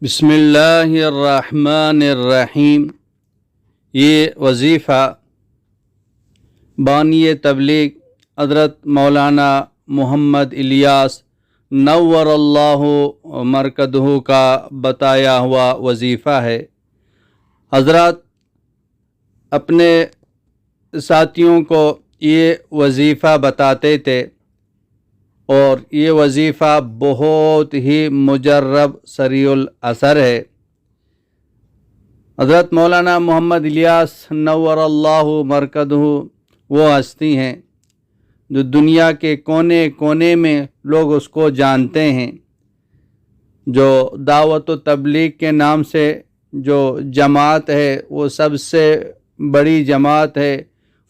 بسم اللہ الرحمن الرحیم۔ یہ وظیفہ بانی تبلیغ حضرت مولانا محمد الیاس نور اللہ مرکزہ کا بتایا ہوا وظیفہ ہے۔ حضرات اپنے ساتھیوں کو یہ وظیفہ بتاتے تھے اور یہ وظیفہ بہت ہی مجرب سریع الاثر ہے۔ حضرت مولانا محمد الیاس نور اللہ مرکزہ وہ ہستی ہیں جو دنیا کے کونے کونے میں لوگ اس کو جانتے ہیں، جو دعوت و تبلیغ کے نام سے جو جماعت ہے وہ سب سے بڑی جماعت ہے،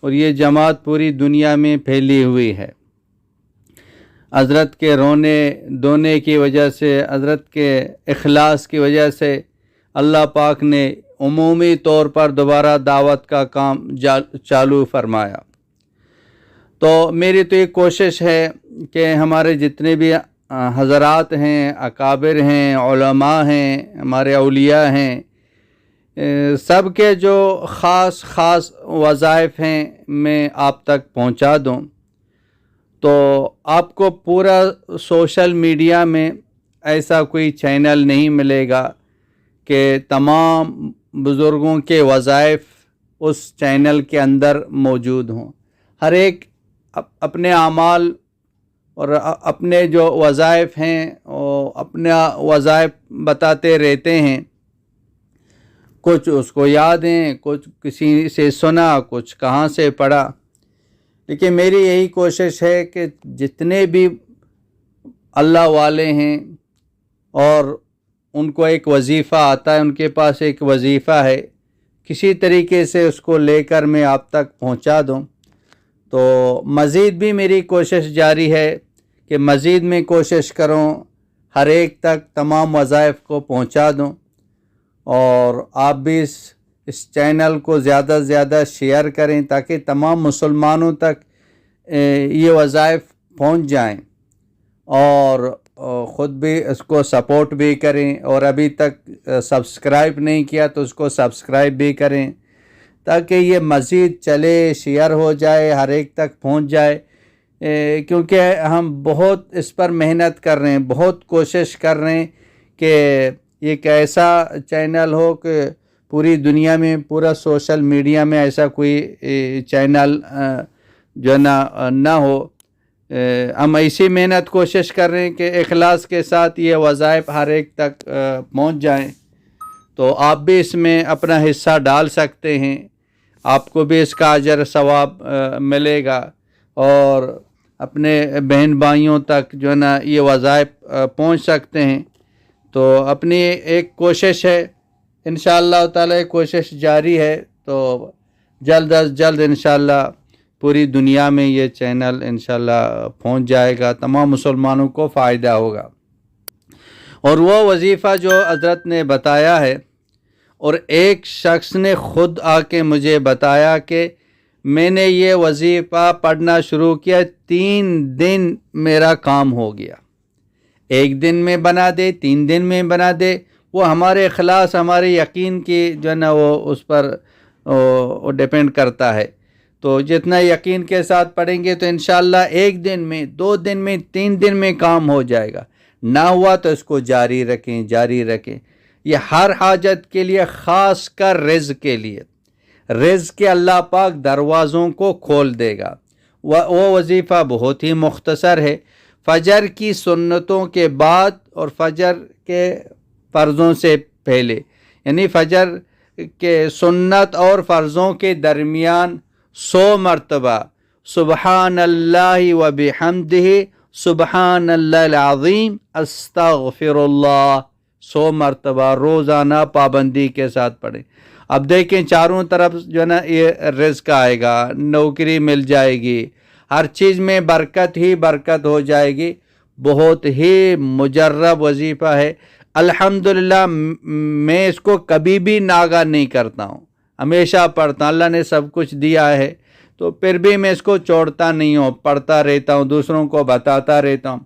اور یہ جماعت پوری دنیا میں پھیلی ہوئی ہے۔ حضرت کے رونے دھونے کی وجہ سے، حضرت کے اخلاص کی وجہ سے اللہ پاک نے عمومی طور پر دوبارہ دعوت کا کام چالو فرمایا۔ تو میری تو یہ کوشش ہے کہ ہمارے جتنے بھی حضرات ہیں، اکابر ہیں، علماء ہیں، ہمارے اولیاء ہیں، سب کے جو خاص وظائف ہیں میں آپ تک پہنچا دوں۔ تو آپ کو پورا سوشل میڈیا میں ایسا کوئی چینل نہیں ملے گا کہ تمام بزرگوں کے وظائف اس چینل کے اندر موجود ہوں۔ ہر ایک اپنے اعمال اور اپنے جو وظائف ہیں وہ اپنا وظائف بتاتے رہتے ہیں، کچھ اس کو یاد ہیں، کچھ کسی سے سنا، کچھ کہاں سے پڑھا۔ لیکن میری یہی کوشش ہے کہ جتنے بھی اللہ والے ہیں اور ان کو ایک وظیفہ آتا ہے، ان کے پاس ایک وظیفہ ہے، کسی طریقے سے اس کو لے کر میں آپ تک پہنچا دوں۔ تو مزید بھی میری کوشش جاری ہے کہ مزید میں کوشش کروں ہر ایک تک تمام وظائف کو پہنچا دوں، اور آپ بھی اس چینل کو زیادہ سے زیادہ شیئر کریں تاکہ تمام مسلمانوں تک یہ وظائف پہنچ جائیں، اور خود بھی اس کو سپورٹ بھی کریں، اور ابھی تک سبسکرائب نہیں کیا تو اس کو سبسکرائب بھی کریں تاکہ یہ مزید چلے، شیئر ہو جائے، ہر ایک تک پہنچ جائے، کیونکہ ہم بہت اس پر محنت کر رہے ہیں، بہت کوشش کر رہے ہیں کہ یہ ایک ایسا چینل ہو کہ پوری دنیا میں، پورا سوشل میڈیا میں ایسا کوئی چینل جو نہ ہو۔ ہم ایسی محنت کوشش کر رہے ہیں کہ اخلاص کے ساتھ یہ وظائف ہر ایک تک پہنچ جائیں۔ تو آپ بھی اس میں اپنا حصہ ڈال سکتے ہیں، آپ کو بھی اس کا اجر ثواب ملے گا، اور اپنے بہن بھائیوں تک جو ہے نا یہ وظائف پہنچ سکتے ہیں۔ تو اپنی ایک کوشش ہے، انشاءاللہ تعالی کوشش جاری ہے، تو جلد از جلد انشاءاللہ پوری دنیا میں یہ چینل انشاءاللہ پہنچ جائے گا، تمام مسلمانوں کو فائدہ ہوگا۔ اور وہ وظیفہ جو حضرت نے بتایا ہے، اور ایک شخص نے خود آ کے مجھے بتایا کہ میں نے یہ وظیفہ پڑھنا شروع کیا، 3 دن میرا کام ہو گیا، 1 دن میں بنا دے، 3 دن میں بنا دے، وہ ہمارے اخلاص، ہمارے یقین کی جو ہے نا وہ اس پر ڈیپینڈ کرتا ہے۔ تو جتنا یقین کے ساتھ پڑھیں گے تو انشاءاللہ 1 دن میں، 2 دن میں، 3 دن میں کام ہو جائے گا۔ نہ ہوا تو اس کو جاری رکھیں، جاری رکھیں۔ یہ ہر حاجت کے لیے، خاص کر رزق کے لیے، رزق کے اللہ پاک دروازوں کو کھول دے گا۔ وہ وظیفہ بہت ہی مختصر ہے، فجر کی سنتوں کے بعد اور فجر کے فرضوں سے پہلے، یعنی فجر کے سنت اور فرضوں کے درمیان 100 مرتبہ سبحان اللہ و بحمدہ سبحان اللہ العظیم استغفر اللہ 100 مرتبہ روزانہ پابندی کے ساتھ پڑھیں۔ اب دیکھیں چاروں طرف جو ہے نا یہ رزق آئے گا، نوکری مل جائے گی، ہر چیز میں برکت ہی برکت ہو جائے گی۔ بہت ہی مجرب وظیفہ ہے، الحمدللہ میں اس کو کبھی بھی ناگا نہیں کرتا ہوں، ہمیشہ پڑھتا ہوں۔ اللہ نے سب کچھ دیا ہے تو پھر بھی میں اس کو چھوڑتا نہیں ہوں، پڑھتا رہتا ہوں، دوسروں کو بتاتا رہتا ہوں۔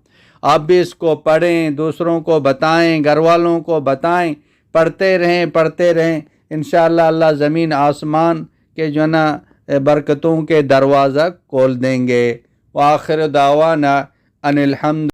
آپ بھی اس کو پڑھیں، دوسروں کو بتائیں، گھر والوں کو بتائیں، پڑھتے رہیں انشاءاللہ اللہ زمین آسمان کے جو نا برکتوں کے دروازہ کھول دیں گے۔ وآخر دعوانا ان الحمد